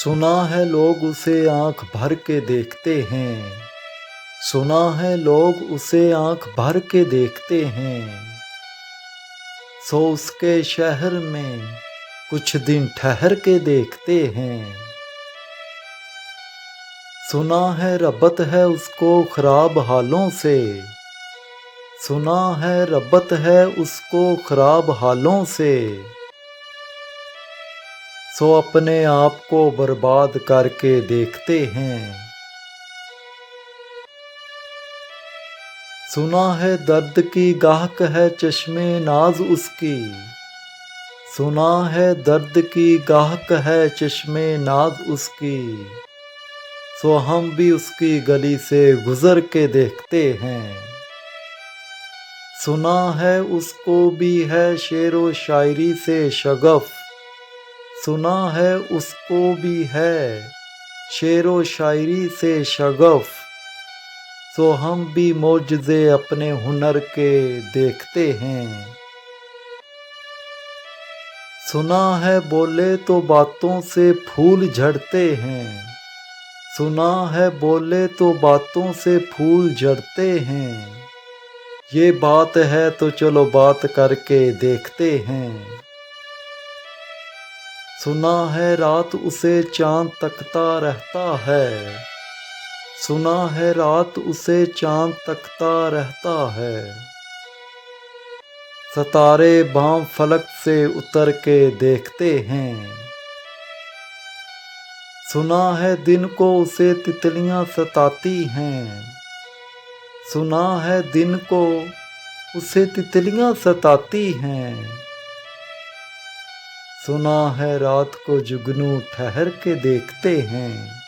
सुना है लोग उसे आँख भर के देखते हैं। सुना है लोग उसे आँख भर के देखते हैं। सो उसके शहर में कुछ दिन ठहर के देखते हैं। सुना है रब्बत है उसको खराब हालों से। सुना है रब्बत है उसको खराब हालों से। सो अपने आप को बर्बाद करके देखते हैं। सुना है दर्द की गाहक है चश्मे नाज उसकी। सुना है दर्द की गाहक है चश्मे नाज उसकी। सो हम भी उसकी गली से गुजर के देखते हैं। सुना है उसको भी है शेरो शायरी से शगफ। सुना है उसको भी है शेरो शायरी से शगफ। सो हम भी मौजज़े अपने हुनर के देखते हैं। सुना है बोले तो बातों से फूल झड़ते हैं। सुना है बोले तो बातों से फूल झड़ते हैं। ये बात है तो चलो बात करके देखते हैं। सुना है रात उसे चाँद तकता रहता है। सुना है रात उसे चाँद तकता रहता है। सितारे बाम फलक से उतर के देखते हैं। सुना है दिन को उसे तितलियां सताती हैं। सुना है दिन को उसे तितलियां सताती हैं। सुना है रात को जुगनू ठहर के देखते हैं।